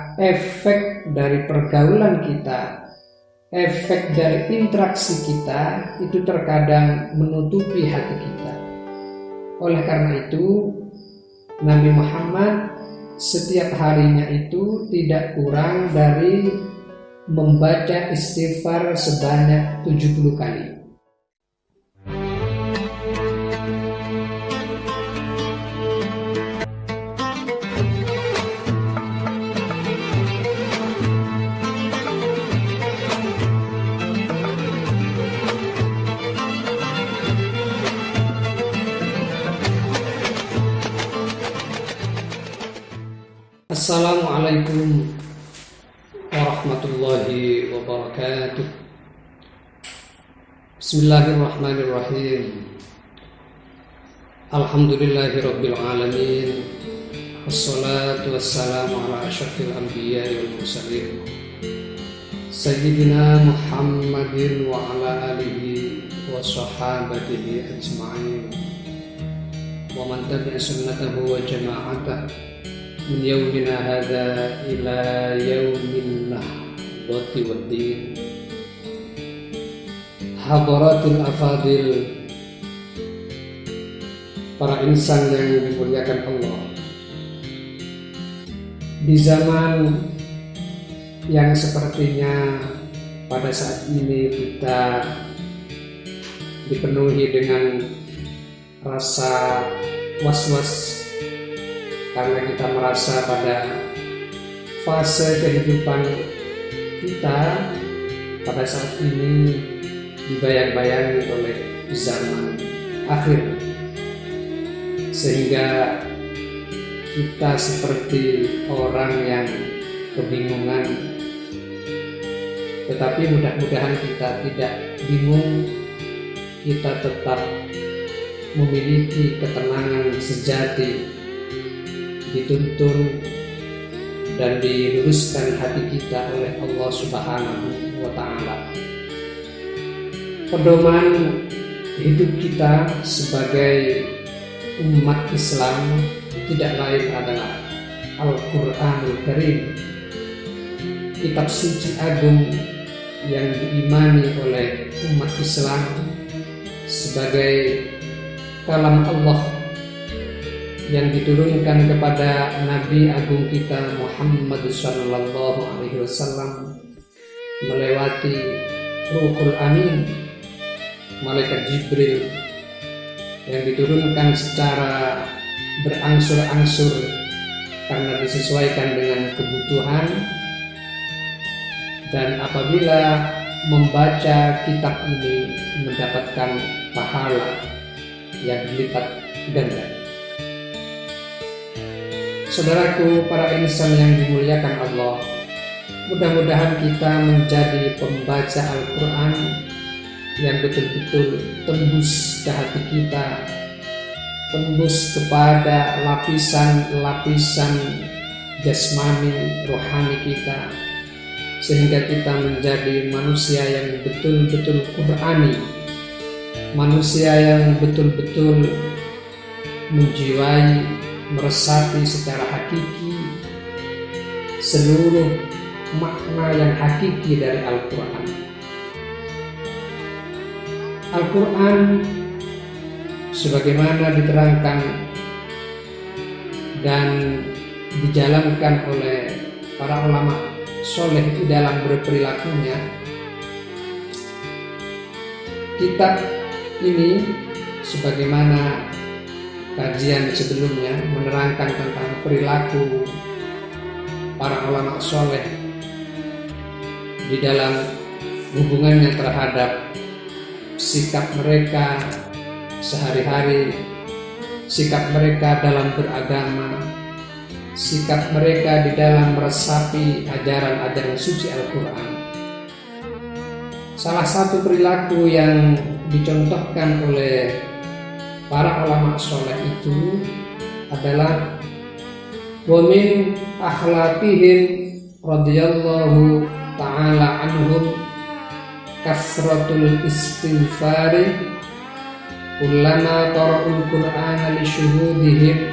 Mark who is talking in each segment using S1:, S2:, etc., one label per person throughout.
S1: efek dari pergaulan kita, efek dari interaksi kita itu terkadang menutupi hati kita. Oleh karena itu, Nabi Muhammad setiap harinya itu tidak kurang dari membaca istighfar sebanyak 70 kali. Assalamualaikum warahmatullahi wabarakatuh. Bismillahirrahmanirrahim. Alhamdulillahirabbil alamin. Wassalatu wassalamu ala asyrafil anbiya'i wal mursalin. Sayyidina Muhammadin wa ala alihi wa sahabatihi ajma'in. Wa man tabi'a sunnatahu wa jama'atahu min yaumina hadza ila yaumin nahdati waddin. Hadaratul afadil, para insan yang dimuliakan Allah, di zaman yang sepertinya pada saat ini kita dipenuhi dengan rasa was-was karena kita merasa pada fase kehidupan kita pada saat ini dibayang-bayangi oleh zaman akhir, sehingga kita seperti orang yang kebingungan. Tetapi mudah-mudahan kita tidak bingung, kita tetap memiliki ketenangan sejati, dituntun dan diluruskan hati kita oleh Allah Subhanahu wa Ta'ala. Pedoman hidup kita sebagai umat Islam tidak lain adalah Al-Quranul Karim, kitab suci agung yang diimani oleh umat Islam sebagai kalam Allah yang diturunkan kepada Nabi Agung kita Muhammad sallallahu alaihi wasallam melewati Ruhul Amin, malaikat Jibril, yang diturunkan secara berangsur-angsur karena disesuaikan dengan kebutuhan. Dan apabila membaca kitab ini mendapatkan pahala yang berlipat ganda. Saudaraku, para insan yang dimuliakan Allah, mudah-mudahan kita menjadi pembaca Al-Quran yang betul-betul tembus ke hati kita, tembus kepada lapisan-lapisan jasmani rohani kita, sehingga kita menjadi manusia yang betul-betul Qur'ani, manusia yang betul-betul menjiwai, meresapi secara hakiki seluruh makna yang hakiki dari Al-Quran. Al-Quran sebagaimana diterangkan dan dijalankan oleh para ulama soleh di dalam berperilakunya, kitab ini sebagaimana kajian sebelumnya menerangkan tentang perilaku para ulama soleh di dalam hubungannya terhadap sikap mereka sehari-hari, sikap mereka dalam beragama, sikap mereka di dalam meresapi ajaran-ajaran suci Al-Quran. Salah satu perilaku yang dicontohkan oleh para ulama soleh itu adalah wa min akhlaqihim radhiyallahu ta'ala anhum kasratul istighfari kullama qara'ul qur'ana li syuhudihim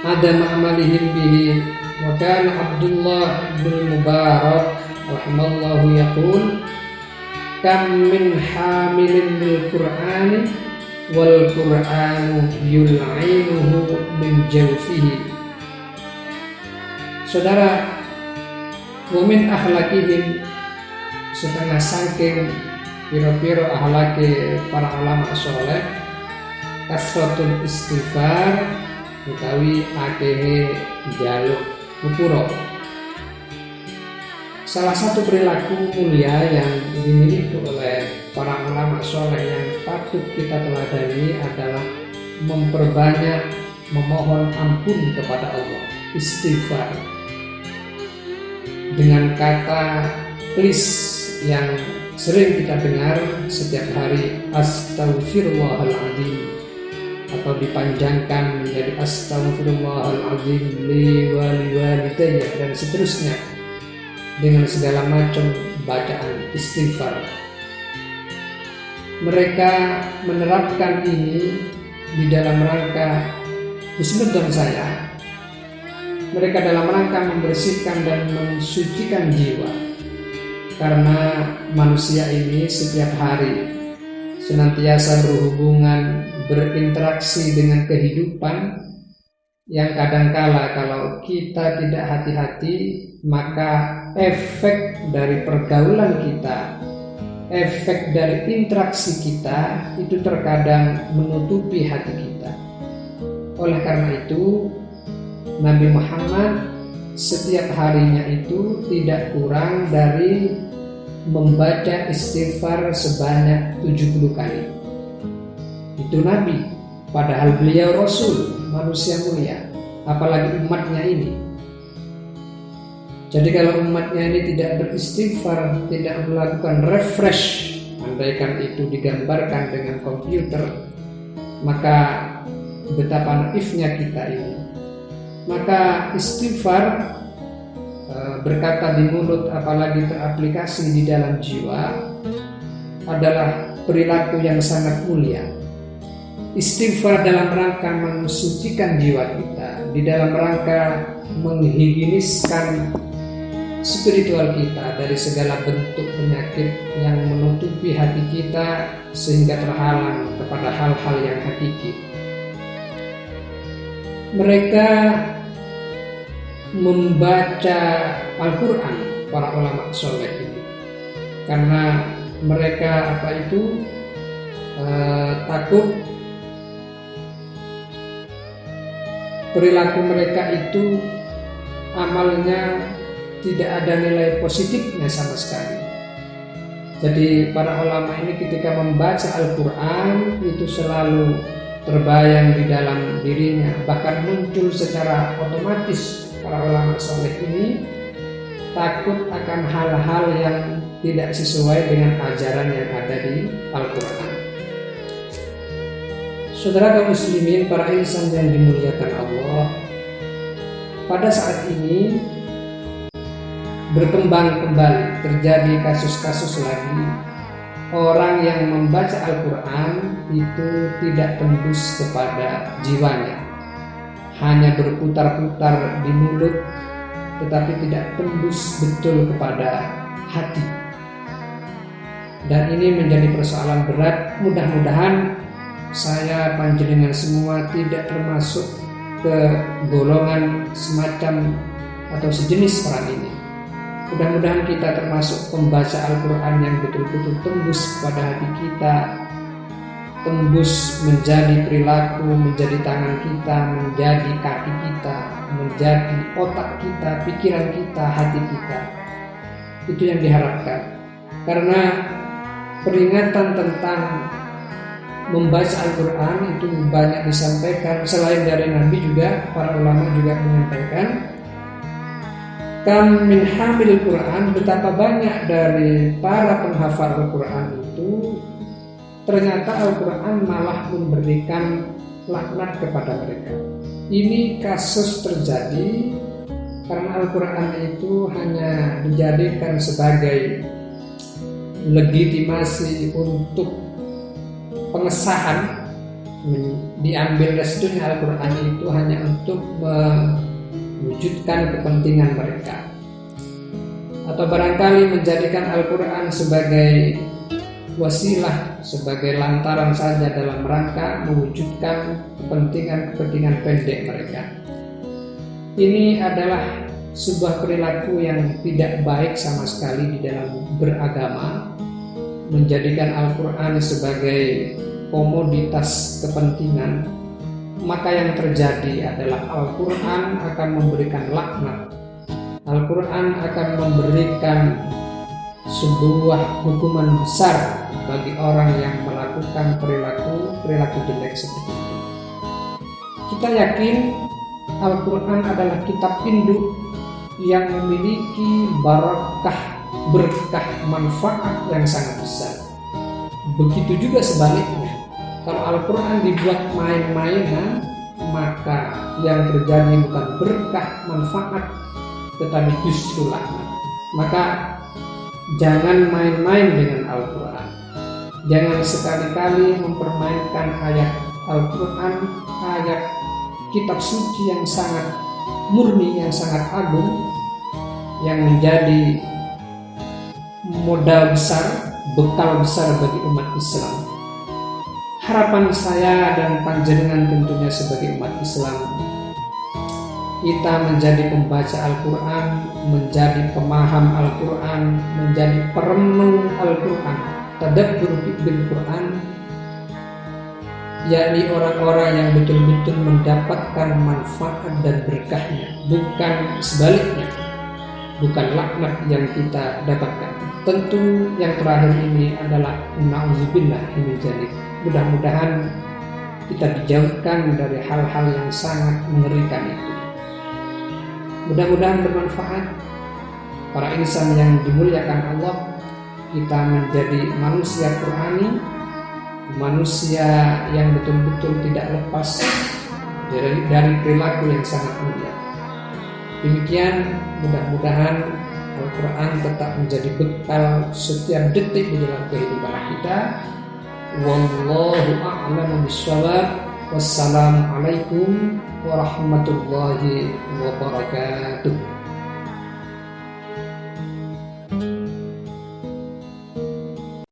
S1: adam amalihim bihi. Wa kana Abdullah bin Mubarak rahimallahu yaqul kam min hamilin bil Qur'ani wal Qur'anu yul'inuhu min jawfihi. Saudara, wa min akhlaqihim, setengah saking piro-piro akhlake para ulama soleh, kasratul istighfar utawi akehe jaluk upuro. Salah satu perilaku mulia yang dimiliki oleh para ulama soleh yang patut kita teladani adalah memperbanyak memohon ampun kepada Allah, istighfar. Dengan kata tulis yang sering kita dengar setiap hari, astaghfirullahaladzim, atau dipanjangkan menjadi astaghfirullahaladzim li walidayya, dan seterusnya, dengan segala macam bacaan istighfar. Mereka menerapkan ini di dalam rangka husnudzon saya. Mereka dalam rangka membersihkan dan mensucikan jiwa, karena manusia ini setiap hari senantiasa berhubungan, berinteraksi dengan kehidupan yang kadangkala kalau kita tidak hati-hati, maka efek dari pergaulan kita, efek dari interaksi kita itu terkadang menutupi hati kita. Oleh karena itu, Nabi Muhammad setiap harinya itu tidak kurang dari membaca istighfar sebanyak 70 kali. Itu Nabi, padahal beliau Rasul, manusia mulia, apalagi umatnya ini. Jadi kalau umatnya ini tidak beristighfar, tidak melakukan refresh, andaikan itu digambarkan dengan komputer, maka betapa naifnya kita ini. Maka istighfar, berkata di mulut apalagi teraplikasi di dalam jiwa, adalah perilaku yang sangat mulia. Istighfar dalam rangka mensucikan jiwa kita, di dalam rangka menghigieniskan spiritual kita dari segala bentuk penyakit yang menutupi hati kita sehingga terhalang kepada hal-hal yang hakiki. Mereka membaca Al-Quran, para ulama soleh ini, karena mereka takut perilaku mereka itu amalnya tidak ada nilai positifnya sama sekali. Jadi para ulama ini ketika membaca Al-Quran itu selalu terbayang di dalam dirinya, bahkan muncul secara otomatis. Para ulama soleh ini takut akan hal-hal yang tidak sesuai dengan ajaran yang ada di Al-Quran. Saudara kaum muslimin, para insan yang dimuliakan Allah, pada saat ini berkembang kembali, terjadi kasus-kasus lagi. Orang yang membaca Al-Quran itu tidak tembus kepada jiwanya, hanya berputar-putar di mulut, tetapi tidak tembus betul kepada hati. Dan ini menjadi persoalan berat. Mudah-mudahan saya panjenengan semua tidak termasuk ke golongan semacam atau sejenis orang ini. Mudah-mudahan kita termasuk pembaca Al-Quran yang betul-betul tembus kepada hati kita, tembus menjadi perilaku, menjadi tangan kita, menjadi kaki kita, menjadi otak kita, pikiran kita, hati kita. Itu yang diharapkan. Karena peringatan tentang membaca Al-Quran itu banyak disampaikan. Selain dari Nabi juga, para ulama juga menyampaikan, kam min hamil Quran, betapa banyak dari para penghafal Al-Quran itu ternyata Al-Quran malah memberikan laknat kepada mereka. Ini kasus terjadi karena Al-Quran itu hanya dijadikan sebagai legitimasi untuk pengesahan diambil restunya Al-Quran itu hanya untuk mewujudkan kepentingan mereka, atau barangkali menjadikan Al-Quran sebagai wasilah, sebagai lantaran saja dalam rangka mewujudkan kepentingan pendek mereka. Ini adalah sebuah perilaku yang tidak baik sama sekali di dalam beragama, menjadikan Al-Quran sebagai komoditas kepentingan. Maka yang terjadi adalah Al-Quran akan memberikan laknat, Al-Quran akan memberikan sebuah hukuman besar bagi orang yang melakukan perilaku jelek seperti itu. Kita yakin Al-Quran adalah kitab induk yang memiliki berkah manfaat yang sangat besar. Begitu juga sebaliknya, kalau Al-Quran dibuat main-mainan, maka yang terjadi bukan berkah manfaat tetapi justru laknat. Maka jangan main-main dengan Al-Quran. Jangan sekali-kali mempermainkan ayat Al-Quran, ayat kitab suci yang sangat murni, yang sangat agung, yang menjadi modal besar, bekal besar bagi umat Islam. Harapan saya dan panjenengan tentunya sebagai umat Islam, kita menjadi pembaca Al-Quran, menjadi pemaham Al-Quran, menjadi perenung Al-Quran, tadabbur bil Quran, yakni orang-orang yang betul-betul mendapatkan manfaat dan berkahnya, bukan sebaliknya, bukan laknat yang kita dapatkan. Tentu yang terakhir ini adalah na'udzubillah min dzalik. Mudah-mudahan kita dijauhkan dari hal-hal yang sangat mengerikan itu. Mudah-mudahan bermanfaat. Para insan yang dimuliakan Allah, kita menjadi manusia Qurani, manusia yang betul-betul tidak lepas dari perilaku yang sangat mulia. Demikian, mudah-mudahan Al-Quran tetap menjadi bekal setiap detik di dalam kehidupan kita. Wallahu a'lamu bishawab. Wassalamualaikum warahmatullahi wabarakatuh.